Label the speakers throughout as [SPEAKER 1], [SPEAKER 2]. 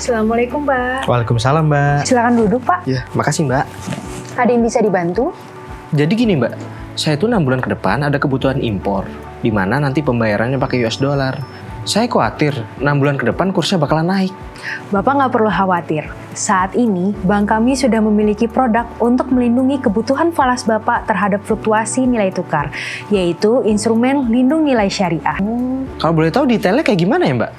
[SPEAKER 1] Assalamualaikum, Mbak.
[SPEAKER 2] Waalaikumsalam, Mbak.
[SPEAKER 1] Silakan duduk, Pak.
[SPEAKER 2] Ya, makasih, Mbak.
[SPEAKER 1] Ada yang bisa dibantu?
[SPEAKER 2] Jadi gini, Mbak. Saya tuh 6 bulan ke depan ada kebutuhan impor, di mana nanti pembayarannya pakai US dollar. Saya khawatir 6 bulan ke depan kursnya bakalan naik.
[SPEAKER 1] Bapak nggak perlu khawatir. Saat ini, bank kami sudah memiliki produk untuk melindungi kebutuhan falas Bapak terhadap fluktuasi nilai tukar, yaitu instrumen lindung nilai syariah.
[SPEAKER 2] Kalau boleh tahu detailnya kayak gimana ya, Mbak?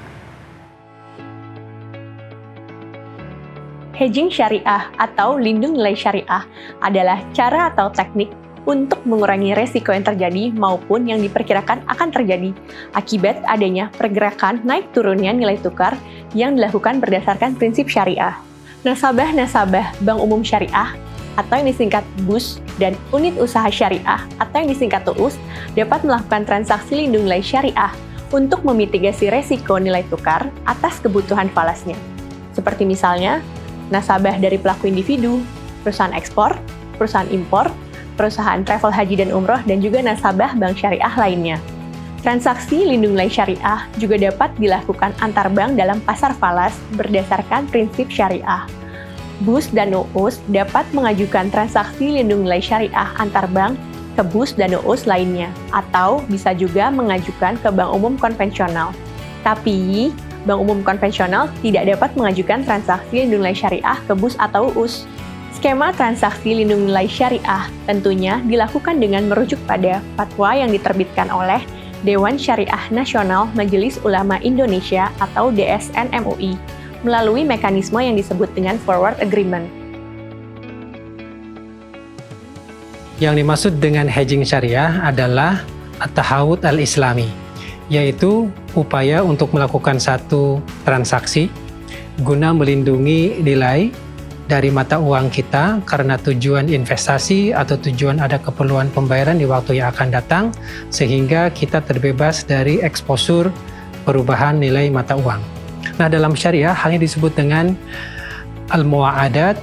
[SPEAKER 3] Hedging syariah atau lindung nilai syariah adalah cara atau teknik untuk mengurangi resiko yang terjadi maupun yang diperkirakan akan terjadi akibat adanya pergerakan naik turunnya nilai tukar yang dilakukan berdasarkan prinsip syariah. Nasabah-nasabah Bank Umum Syariah atau yang disingkat BUS dan unit usaha syariah atau yang disingkat UUS dapat melakukan transaksi lindung nilai syariah untuk memitigasi resiko nilai tukar atas kebutuhan falasnya. Seperti misalnya, nasabah dari pelaku individu, perusahaan ekspor, perusahaan impor, perusahaan travel haji dan umroh, dan juga nasabah bank syariah lainnya. Transaksi lindung nilai syariah juga dapat dilakukan antar bank dalam pasar falas berdasarkan prinsip syariah. BUS dan UUS dapat mengajukan transaksi lindung nilai syariah antar bank ke BUS dan UUS lainnya, atau bisa juga mengajukan ke bank umum konvensional. Tapi, bank umum konvensional tidak dapat mengajukan transaksi lindung nilai syariah ke BUS atau UUS. Skema transaksi lindung nilai syariah tentunya dilakukan dengan merujuk pada fatwa yang diterbitkan oleh Dewan Syariah Nasional Majelis Ulama Indonesia atau DSN MUI melalui mekanisme yang disebut dengan Forward Agreement.
[SPEAKER 4] Yang dimaksud dengan hedging syariah adalah at-tahawud al-islami, yaitu upaya untuk melakukan satu transaksi guna melindungi nilai dari mata uang kita karena tujuan investasi atau tujuan ada keperluan pembayaran di waktu yang akan datang, sehingga kita terbebas dari eksposur perubahan nilai mata uang. Nah, dalam syariah halnya disebut dengan al-mu'adat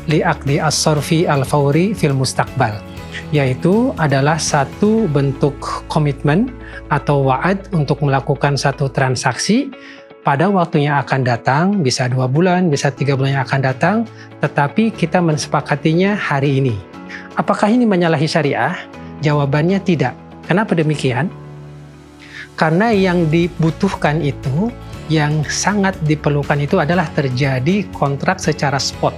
[SPEAKER 4] li'aqdi as-sarfi al-fawri fil mustaqbal, yaitu adalah satu bentuk komitmen atau wa'ad untuk melakukan satu transaksi pada waktu yang akan datang, bisa 2 bulan, bisa 3 bulan yang akan datang, tetapi kita mensepakatinya hari ini. Apakah ini menyalahi syariah? Jawabannya tidak. Kenapa demikian? Karena yang dibutuhkan itu, yang sangat diperlukan itu adalah terjadi kontrak secara spot.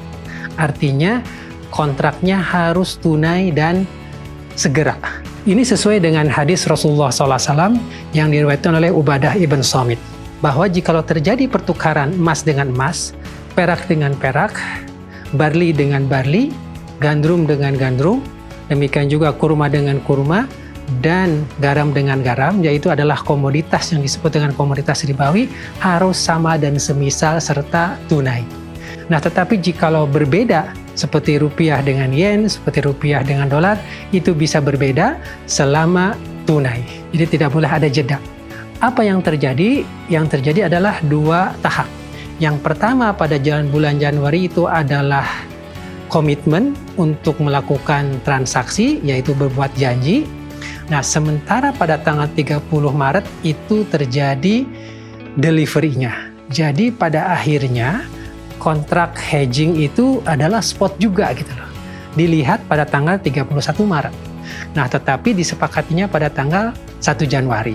[SPEAKER 4] Artinya kontraknya harus tunai dan segera. Ini sesuai dengan hadis Rasulullah SAW yang diriwayatkan oleh Ubadah ibn Samit, bahwa jikalau terjadi pertukaran emas dengan emas, perak dengan perak, barli dengan barli, gandrum dengan gandrum, demikian juga kurma dengan kurma, dan garam dengan garam, yaitu adalah komoditas yang disebut dengan komoditas ribawi, harus sama dan semisal serta tunai. Nah, tetapi jikalau berbeda, seperti rupiah dengan yen, seperti rupiah dengan dolar, itu bisa berbeda selama tunai. Jadi tidak boleh ada jeda. Apa yang terjadi? Yang terjadi adalah 2 tahap. Yang pertama pada bulan Januari itu adalah komitmen untuk melakukan transaksi, yaitu berbuat janji. Nah, sementara pada tanggal 30 Maret itu terjadi delivery-nya. Jadi pada akhirnya kontrak hedging itu adalah spot juga gitu loh. Dilihat pada tanggal 31 Maret. Nah, tetapi disepakatinya pada tanggal 1 Januari.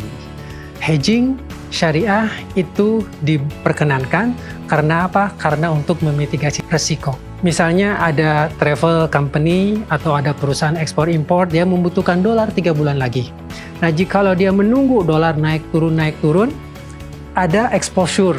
[SPEAKER 4] Hedging syariah itu diperkenankan karena apa? Karena untuk memitigasi resiko. Misalnya ada travel company atau ada perusahaan ekspor impor, dia membutuhkan dolar 3 bulan lagi. Nah, jikalau dia menunggu dolar naik turun, ada exposure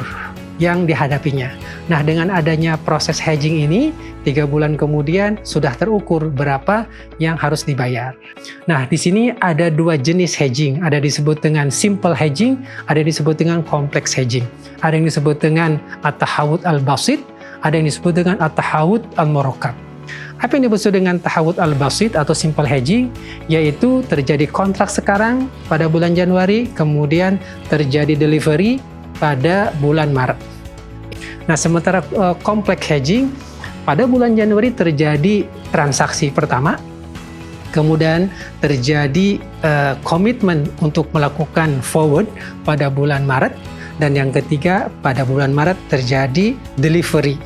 [SPEAKER 4] yang dihadapinya. Nah, dengan adanya proses hedging ini, 3 bulan kemudian sudah terukur berapa yang harus dibayar. Nah, di sini ada 2 jenis hedging. Ada disebut dengan simple hedging, ada disebut dengan complex hedging. Ada yang disebut dengan at-tahawud al-basit, ada yang disebut dengan at-tahawud al-murakkab. Apa yang dimaksud dengan tahawud al-basit atau simple hedging? Yaitu terjadi kontrak sekarang pada bulan Januari, kemudian terjadi delivery pada bulan Maret. Nah, sementara complex hedging, pada bulan Januari terjadi transaksi pertama, kemudian terjadi komitmen untuk melakukan forward pada bulan Maret, Dan yang ketiga, pada bulan Maret terjadi delivery.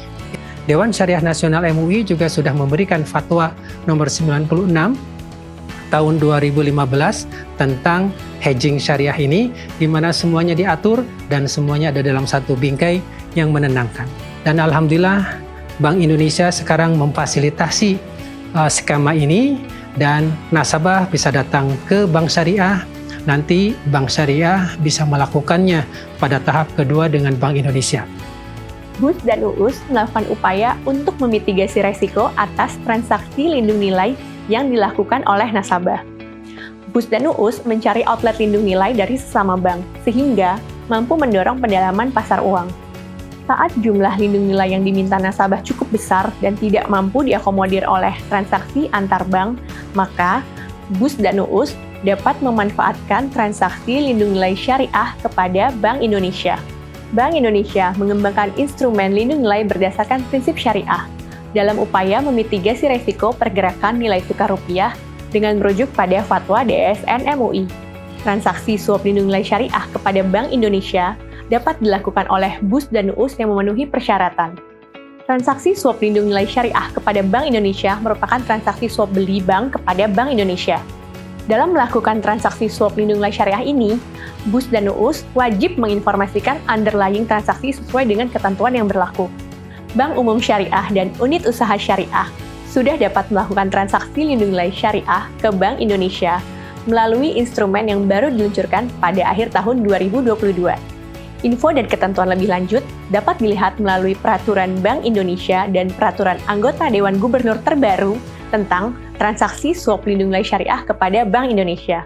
[SPEAKER 4] Dewan Syariah Nasional MUI juga sudah memberikan fatwa nomor 96 tahun 2015 tentang hedging syariah ini, di mana semuanya diatur dan semuanya ada dalam satu bingkai yang menenangkan. Dan alhamdulillah Bank Indonesia sekarang memfasilitasi skema ini dan nasabah bisa datang ke Bank Syariah. Nanti Bank Syariah bisa melakukannya pada tahap kedua dengan Bank Indonesia.
[SPEAKER 3] BUS dan UUS melakukan upaya untuk memitigasi resiko atas transaksi lindung nilai yang dilakukan oleh nasabah. BUS dan UUS mencari outlet lindung nilai dari sesama bank, sehingga mampu mendorong pendalaman pasar uang. Saat jumlah lindung nilai yang diminta nasabah cukup besar dan tidak mampu diakomodir oleh transaksi antar bank, maka BUS dan UUS dapat memanfaatkan transaksi lindung nilai syariah kepada Bank Indonesia. Bank Indonesia mengembangkan instrumen lindung nilai berdasarkan prinsip syariah dalam upaya memitigasi resiko pergerakan nilai tukar rupiah dengan merujuk pada fatwa DSN MUI. Transaksi swap lindung nilai syariah kepada Bank Indonesia dapat dilakukan oleh BUS dan UUS yang memenuhi persyaratan. Transaksi swap lindung nilai syariah kepada Bank Indonesia merupakan transaksi swap beli bank kepada Bank Indonesia. Dalam melakukan transaksi swap lindung nilai syariah ini, BUS dan UUS wajib menginformasikan underlying transaksi sesuai dengan ketentuan yang berlaku. Bank Umum Syariah dan unit usaha syariah sudah dapat melakukan transaksi lindung nilai syariah ke Bank Indonesia melalui instrumen yang baru diluncurkan pada akhir tahun 2022. Info dan ketentuan lebih lanjut dapat dilihat melalui Peraturan Bank Indonesia dan Peraturan Anggota Dewan Gubernur terbaru tentang transaksi swap lindung nilai syariah kepada Bank Indonesia.